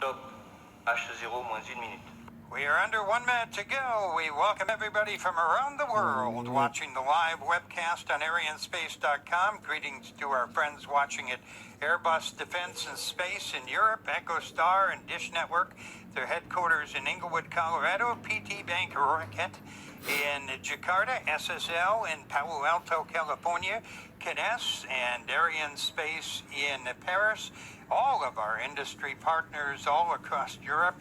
Top. H0 moins 1 minute. We are under 1 minute to go. We welcome everybody from around the world watching the live webcast on arianspace.com. Greetings to our friends watching at Airbus Defense and Space in Europe, EchoStar and Dish Network, their headquarters in Inglewood, Colorado, PT Bank Rakyat in Jakarta, SSL in Palo Alto, California, Canes and Arianspace in Paris, all of our industry partners all across Europe.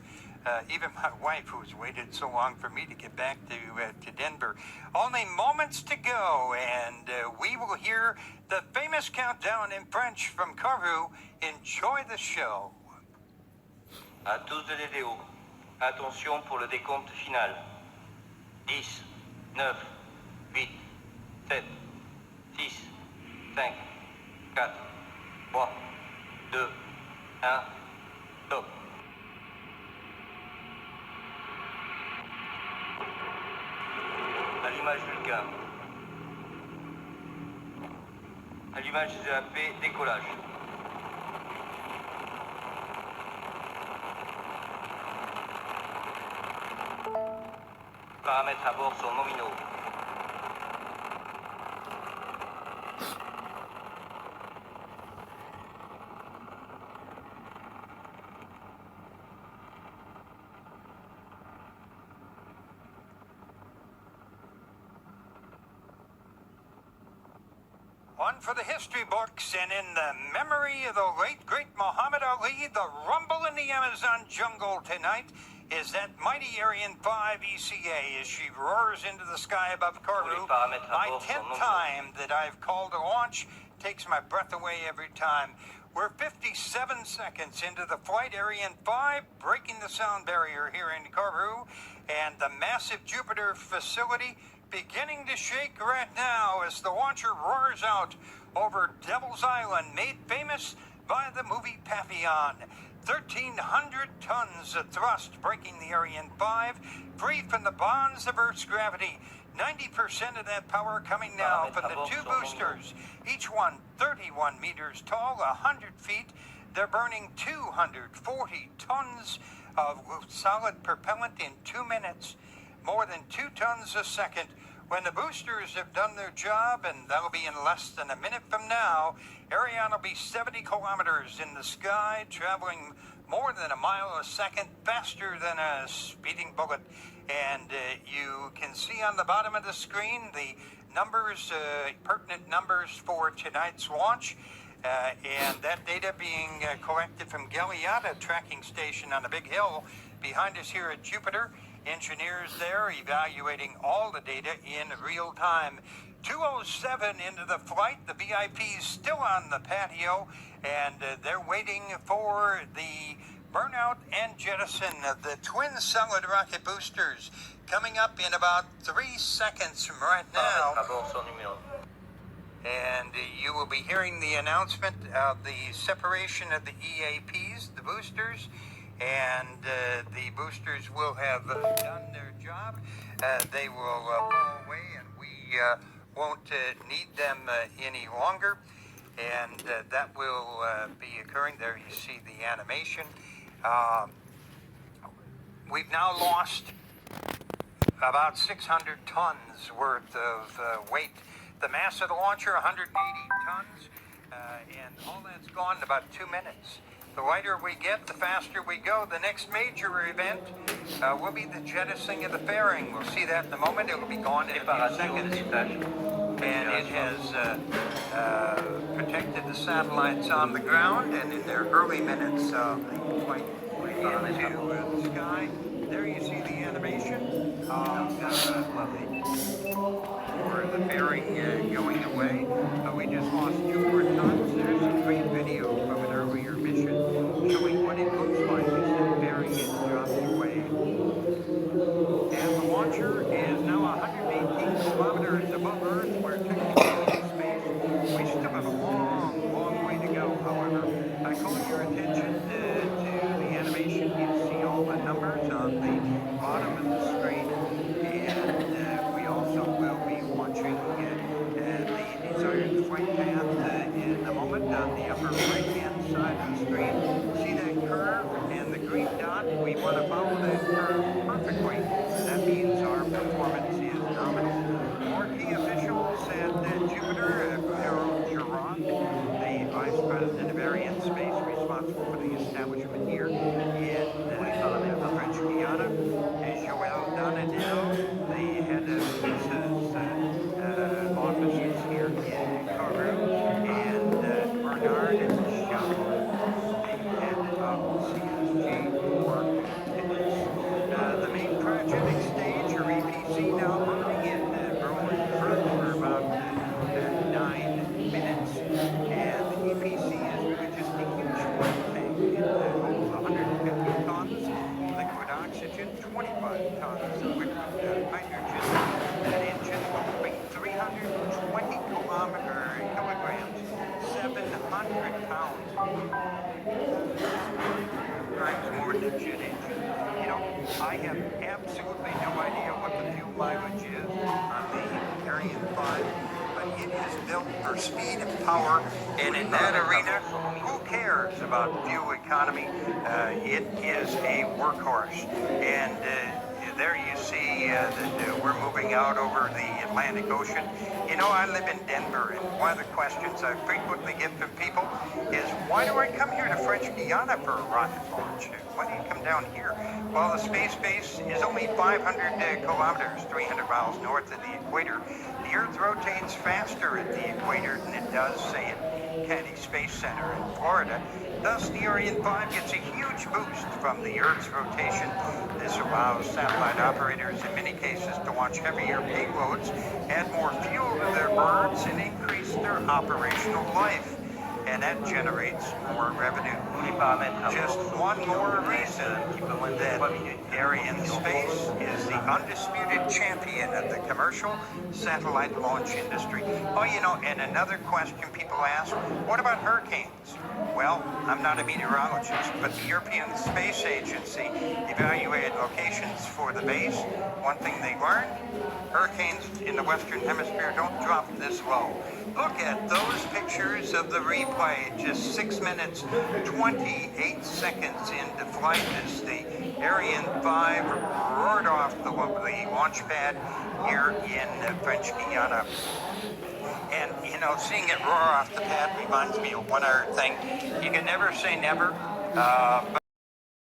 Even my wife, who's waited so long for me to get back to Denver. Only moments to go, and we will hear the famous countdown in French from Kourou. Enjoy the show. À tous de l'EDO, attention pour le décompte final. 10, 9, 8, 7, 6, 5, 4, 3, 2, 1, top. Allumage Vulcain. Allumage ZAP, décollage. Paramètres à bord sont nominaux. One for the history books, and in the memory of the late, great Muhammad Ali, the rumble in the Amazon jungle tonight is that mighty Ariane 5 ECA as she roars into the sky above Kourou. My 10th time that I've called a launch, takes my breath away every time. We're 57 seconds into the flight, Ariane 5 breaking the sound barrier here in Kourou, and the massive Jupiter facility beginning to shake right now as the launcher roars out over Devil's Island, made famous by the movie Papillon. 1,300 tons of thrust breaking the Ariane 5, free from the bonds of Earth's gravity. 90% of that power coming now from the two boosters, each one 31 meters tall, 100 feet. They're burning 240 tons of solid propellant in 2 minutes. More than 2 tons a second. When the boosters have done their job, and that'll be in less than a minute from now, Ariane will be 70 kilometers in the sky, traveling more than a mile a second, faster than a speeding bullet. And you can see on the bottom of the screen the numbers, pertinent numbers for tonight's launch. And that data being collected from Galiata tracking station on the big hill behind us here at Jupiter. Engineers there evaluating all the data in real time. 2:07 into the flight, the VIP's still on the patio, and they're waiting for the burnout and jettison of the twin solid rocket boosters coming up in about 3 seconds from right now. And you will be hearing the announcement of the separation of the EAPs, the boosters, and the boosters will have done their job. They will pull away, and we won't need them any longer. And that will be occurring. There you see the animation. We've now lost about 600 tons worth of weight. The mass of the launcher, 180 tons, and all that's gone in about 2 minutes. The lighter we get, the faster we go. The next major event will be the jettisoning of the fairing. We'll see that in a moment. It will be gone in a few seconds. And it has protected the satellites on the ground, and in their early minutes, the flight into the sky. There you see the animation of for the fairing going away. We just lost 2 more tons. There's a great video from an earlier mission showing what it looks like as the fairing is dropping away. And the launcher is now 118 kilometers above Earth. We're technically in space. We still have a long, long way to go. However, I call your attention to the animation. You see all the numbers on the bottom of the screen. And we also will be watching the desired flight path in a moment on the upper right-hand side of the screen. See that curve and the green we want to follow that curve perfectly. That means our performance is nominal. More key officials at Jupiter, Gerard, the Vice President of Area and Space, responsible for the establishment here in French Guiana, Joel Donadel, the head of BRISA's offices here in Kourou, and Bernard Jacques, the head of CSG4. The main cryogenic stage, or EPC, now burning in Berlin for about 9 minutes. And the EPC is really just a huge fuel tank. It holds 150 tons liquid oxygen, 25 tons of liquid hydrogen. That engine will weigh 320 kilograms, 700 pounds. Times more than a jet engine. You know, I have absolutely no idea what the fuel mileage is on the Ariane 5, but it is built for speed and power, and in that arena, who cares about fuel economy? It is a workhorse, and there you see that we're moving out over the Atlantic Ocean. You know, I live in Denver, and one of the questions I frequently get from people is, why do I come here to French Guiana for a rocket launch? Why do you come down here? Well, the space base is only 500 kilometers, 300 miles north of the equator. The Earth rotates faster at the equator than it does, say, at Kennedy Space Center in Florida. Thus, the Ariane 5 gets a huge boost from the Earth's rotation. This allows satellite operators, in many cases, to launch heavier payloads, add more fuel to their birds, and increase their operational life. And that generates more revenue. Just one more reason that Ariane Space is the undisputed champion of the commercial satellite launch industry. Oh, you know, and another question people ask, what about hurricanes? Well, I'm not a meteorologist, but the European Space Agency evaluated locations for the base. One thing they learned, hurricanes in the Western Hemisphere don't drop this low. Look at those pictures of the replay, just 6 minutes, 28 seconds into flight as the Ariane 5 roared off the launch pad here in French Guiana. And, you know, seeing it roar off the pad reminds me of one other thing. You can never say never, but